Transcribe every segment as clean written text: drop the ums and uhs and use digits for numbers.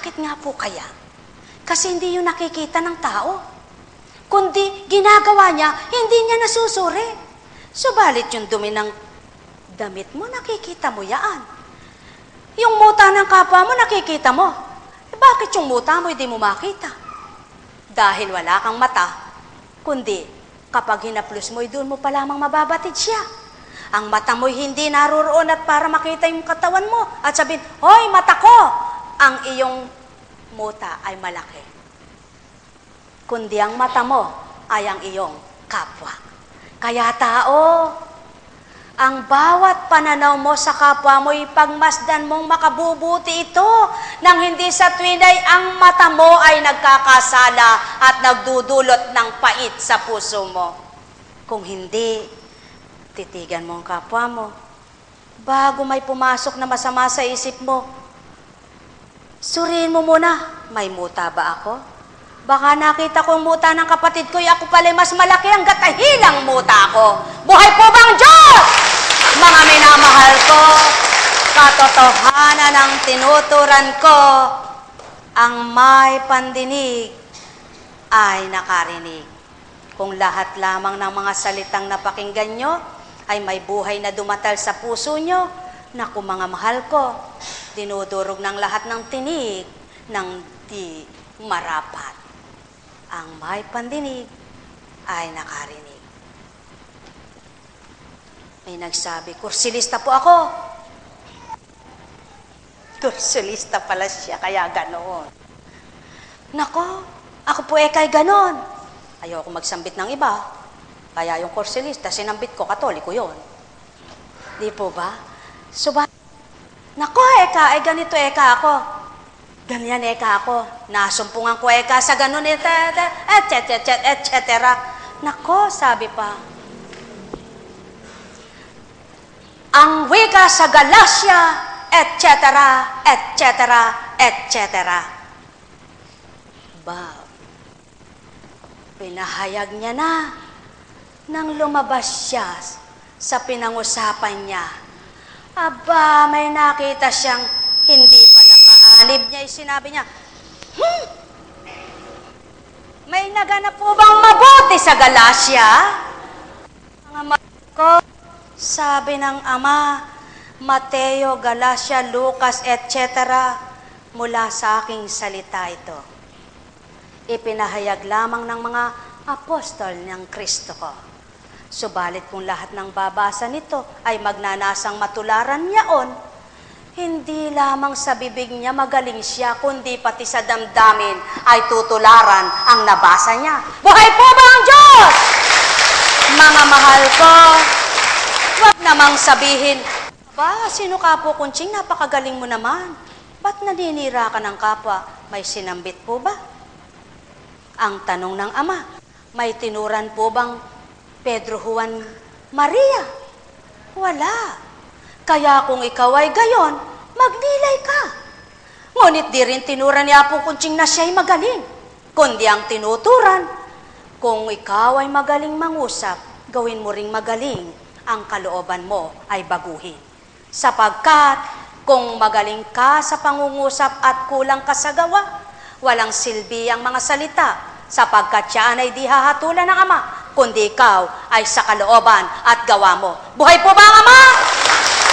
Bakit nga po kaya? Kasi hindi yun nakikita ng tao. Kundi ginagawa niya, hindi niya nasusuri. Subalit yung dumi ng damit mo, nakikita mo yan. Yung muta ng kapwa mo, nakikita mo. Bakit yung muta mo, hindi mo makita? Dahil wala kang mata, kundi kapag hinaplos mo, doon mo pa lamang mababatid siya. Ang mata mo'y hindi naroroon at para makita yung katawan mo at sabihin, hoy, mata ko! Ang iyong muta ay malaki. Kundi ang mata mo ay ang iyong kapwa. Kaya tao, ang bawat pananaw mo sa kapwa mo, ipagmasdan mong makabubuti ito nang hindi sa tuwin ay ang mata mo ay nagkakasala at nagdudulot ng pait sa puso mo. Kung hindi, titigan mo ang kapwa mo. Bago may pumasok na masama sa isip mo, suriin mo muna, may muta ba ako? Baka nakita ko ang muta ng kapatid ko, ako pala mas malaki ang gatahilang muta ko. Buhay po bang Diyos? Mga minamahal ko, katotohanan ang tinuturan ko, ang may pandinig ay nakarinig. Kung lahat lamang ng mga salitang napakinggan nyo ay may buhay na dumatal sa puso nyo, naku mga mahal ko, dinudurog ng lahat ng tinig ng di marapat. Ang may pandinig ay nakarinig. May nagsabi, kursilista po ako. Kursilista pala siya, kaya ganoon. Nako, ako po kay ganon. Ayoko magsambit ng iba. Kaya yung kursilista, sinambit ko, katoliko yon. Di po ba? Nako, ganito ako. Ganyan ako. Nasumpungan ko sa ganun, et cetera. Nako, sabi pa. Ang wika sa Galacia, et cetera. Ba, pinahayag niya na nang lumabas siya sa pinangusapan niya. Aba, may nakita siyang hindi pala kaanib niya. Sinabi niya, may naganap po bang mabuti sa Galacia? Mga ko, sabi ng ama, Mateo, Galacia, Lucas, etc. Mula sa aking salita ito. Ipinahayag lamang ng mga apostol ng Kristo ko. Subalit kung lahat ng babasa nito ay magnanasang matularan niyaon, hindi lamang sa bibig niya magaling siya, kundi pati sa damdamin ay tutularan ang nabasa niya. Buhay po ba ang Diyos? Mga mahal ko, huwag namang sabihin, ba, sino ka po, Kunching? Napakagaling mo naman. Ba't naninira ka ng kapwa? May sinambit po ba? Ang tanong ng ama, may tinuran po bang Pedro, Juan, Maria? Wala. Kaya kung ikaw ay gayon, magnilay ka. Ngunit di rin tinuran ni Apo Kunching na siya'y magaling. Kundi ang tinuturan, kung ikaw ay magaling mangusap, gawin mo ring magaling, ang kalooban mo ay baguhin. Sapagkat kung magaling ka sa pangungusap at kulang ka sa gawa, walang silbi ang mga salita, sapagkat siya ay di hahatulan ng Ama, kundi ikaw ay sa kalooban at gawa mo. Buhay po ba ang Ama?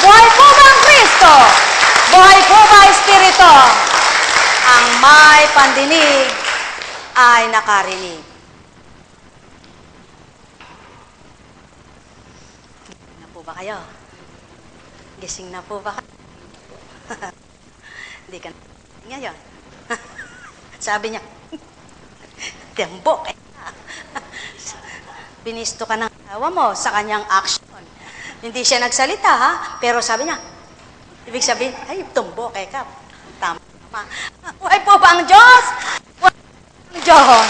Buhay po ba ang Kristo? Buhay po ba ang Espiritu? Ang may pandinig ay nakarinig. Gising na po ba kayo? Gising na po ba kayo? Hindi ka ngayon. Sabi niya, tembok eh. Binisto ka ng asawa mo sa kanyang action. Hindi siya nagsalita, ha? Pero sabi niya, ibig sabihin, ay, tumbok eh ka. Tama. Buhay po ba ang Diyos? Buhay po ang Diyos.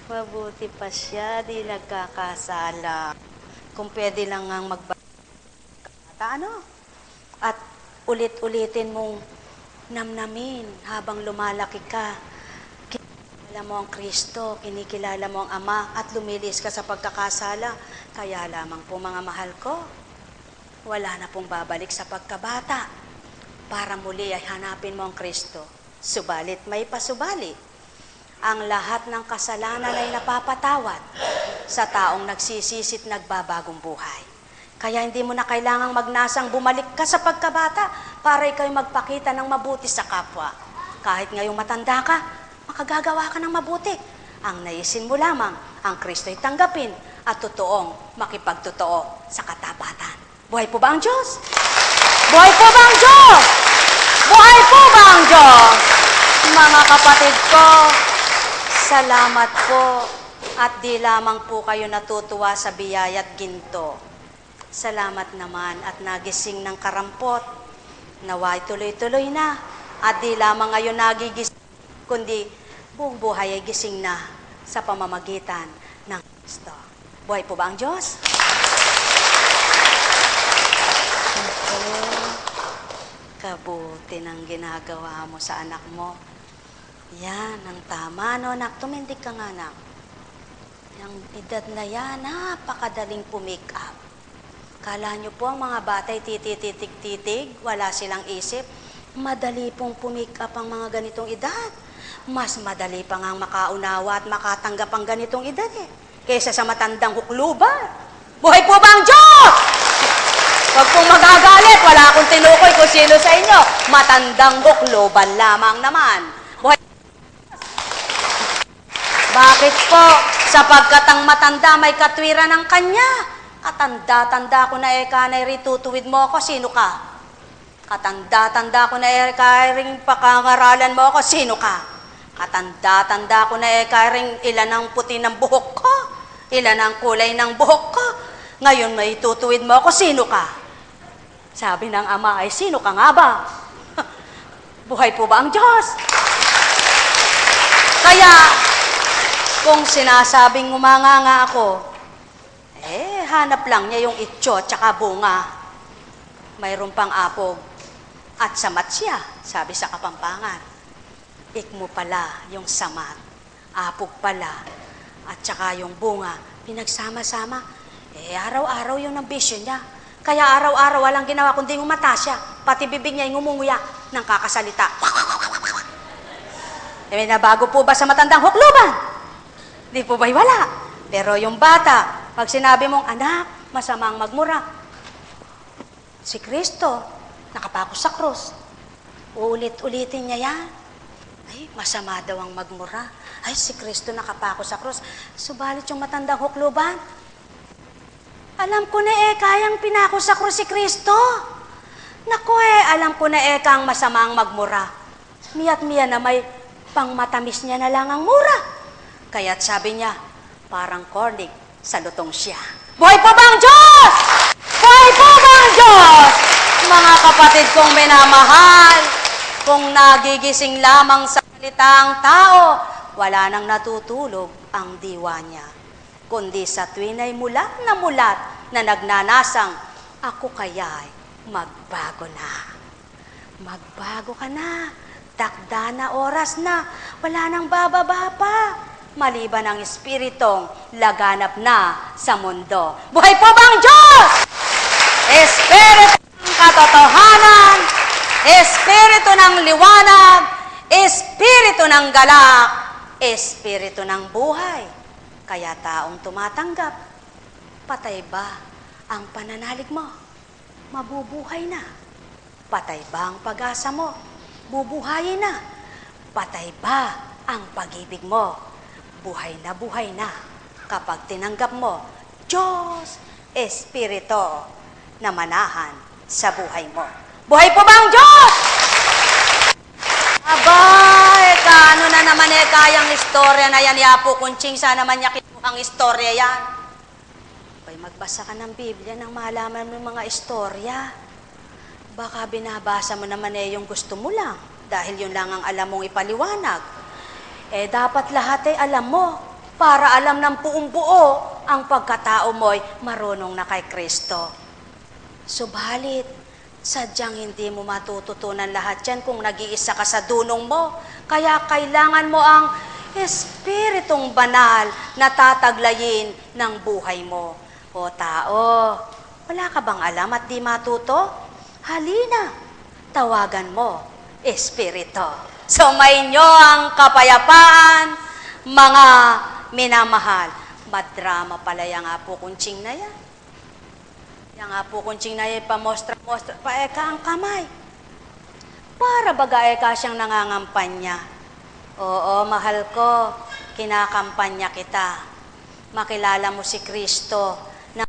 Mabuti pa siya, di nagkakasala. Kung pwede lang ang ano? At ulit-ulitin mong namnamin habang lumalaki ka. Kinikilala mo ang Kristo, kinikilala mo ang Ama, at lumilis ka sa pagkakasala. Kaya lamang po mga mahal ko, wala na pong babalik sa pagkabata. para muli ay hanapin mo ang Kristo. Subalit may pasubali. Ang lahat ng kasalanan ay napapatawad sa taong nagsisisit nagbabagong buhay. Kaya hindi mo na kailangang magnasang bumalik ka sa pagkabata para ikaw magpakita ng mabuti sa kapwa. Kahit ngayong matanda ka, makagagawa ka ng mabuti. Ang naisin mo lamang, ang Kristo'y tanggapin at totoong makipagtotoo sa katapatan. Buhay po ba ang Diyos? Buhay po ba ang Diyos? Buhay po ba ang Diyos? Mga kapatid ko, salamat po at di lamang po kayo natutuwa sa biyaya't ginto. Salamat naman at nagising ng karampot. Naway tuloy-tuloy na at di lamang ngayon nagigising, kundi buong buhay ay gising na sa pamamagitan ng Kristo. Buhay po ba ang Diyos? Kabuti ng ginagawa mo sa anak mo. Yan, ang tama, no? Anak, tumindig ka nga, anak. Yung edad na yan, napakadaling pumake up. Kala nyo po ang mga batay tititig-titig, wala silang isip. Madali pong pumake up ang mga ganitong edad. Mas madali pa nga makaunawa at makatanggap ang ganitong edad kaysa sa matandang hukluban. Buhay po ba ang Diyos? Huwag pong magagalit, wala akong tinukoy kung sino sa inyo. Matandang hukluban lamang naman. Buhay. Bakit po? Sapagkat ang matanda may katwiran ng kanya. Katanda-tanda ko na kanay ritutuwid mo ako, sino ka? Katanda-tanda ko na ring pakangaralan mo ako, sino ka? Katanda-tanda ko na ring ilan ang puti ng buhok ko, ilan ang kulay ng buhok ko. Ngayon may tutuwid mo ako, sino ka? Sabi ng ama ay, sino ka nga ba? Buhay po ba ang Diyos? Kaya, kung sinasabing umanganga ako, hanap lang niya yung itso at saka bunga. Mayroon pang apog at samat siya, sabi sa Kapampangan. Ikmo pala yung samat, apog pala, at saka yung bunga, pinagsama-sama. Araw-araw yung ambisyon niya. Kaya araw-araw walang ginawa kundi umata siya. Pati bibig niya yung umunguya ng kakasalita. Nabago po ba sa matandang hukluban? Di po ba'y wala? Pero yung bata, pag sinabi mong, anak, masamang magmura. Si Kristo, nakapako sa krus. Uulit-ulitin niya yan. Ay, masama daw ang magmura. Ay, si Kristo nakapako sa krus. Subalit yung matandang hukluban, alam ko na kayang pinako sa krus si Kristo. Naku alam ko na kang masamang magmura. Miya't-miya na may pangmatamis niya na lang ang mura. Kaya't sabi niya, parang cornig sa lutong siya. Buhay po ba ang Diyos? Buhay po ba ang Diyos? Mga kapatid kong minamahal, kung nagigising lamang sa salitang tao, wala nang natutulog ang diwa niya. Kundi sa tuwin ay mulat na nagnanasang, ako kaya'y magbago na. Magbago ka na. Takda na oras na. Wala nang bababa pa. Maliban ang espiritong laganap na sa mundo. Buhay po ba ang Diyos? Espiritu ng katotohanan, espiritu ng liwanag, espiritu ng galak, espiritu ng buhay. Kaya taong tumatanggap, patay ba ang pananalig mo? Mabubuhay na. Patay ba ang pag-asa mo? Bubuhayin na. Patay ba ang pag-ibig mo? Buhay na kapag tinanggap mo, Diyos, Espiritu na manahan sa buhay mo. Buhay po ba ang Diyos? Abay, kaano na naman kayang istorya na yan, Yapo Kunching, sana naman niya kinuhang istorya yan. Abay, magbasa ka ng Biblia nang malaman mo mga istorya. Baka binabasa mo naman yung gusto mo lang, dahil yun lang ang alam mong ipaliwanag. Dapat lahat alam mo, para alam ng buong buo ang pagkatao mo'y marunong na kay Kristo. Subalit, sadyang hindi mo matututunan lahat yan kung nag-iisa ka sa dunong mo. Kaya kailangan mo ang Espiritong banal na tataglayin ng buhay mo. O tao, wala ka bang alam at di matuto? Halina, tawagan mo, Espiritu. Sumainyo ang kapayapaan, mga minamahal. Madrama pala yung apo kunching na yan. Yung apo kunching na yan, pamostra-mostra, paeka ang kamay. Para baga eka siyang nangangampanya. Oo, mahal ko, kinakampanya kita. Makilala mo si Kristo